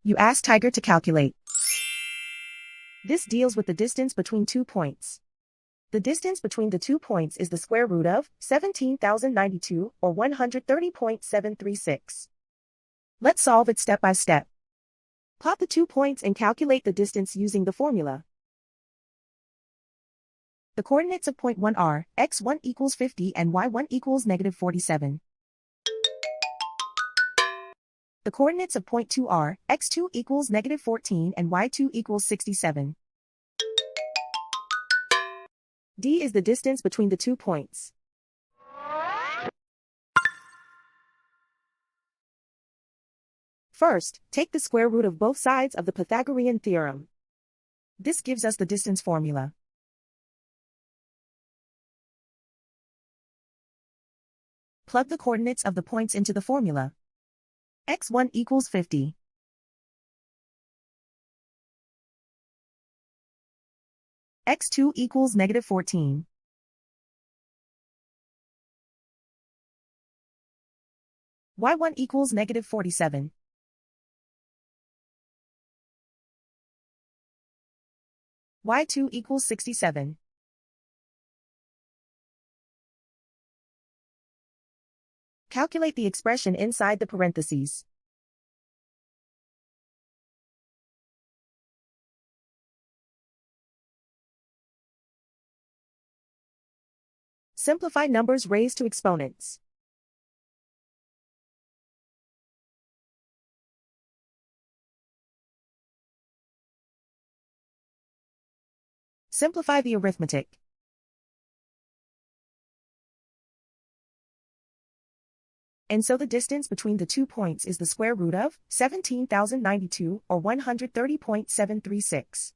You ask Tiger to calculate. This deals with the distance between 2 points. The distance between the 2 points is the square root of 17,092 or 130.736. Let's solve it step by step. Plot the 2 points and calculate the distance using the formula. The coordinates of point 1 are x1 equals 50 and y1 equals negative 47. The coordinates of point 2 are x2 equals negative 14 and y2 equals 67. D is the distance between the 2 points. First, take the square root of both sides of the Pythagorean theorem. This gives us the distance formula. Plug the coordinates of the points into the formula. x1 equals 50. x2 equals negative 14. y1 equals negative 47. y2 equals 67. Calculate the expression inside the parentheses. Simplify numbers raised to exponents. Simplify the arithmetic. And so the distance between the 2 points is the square root of 17,092 or 130.736.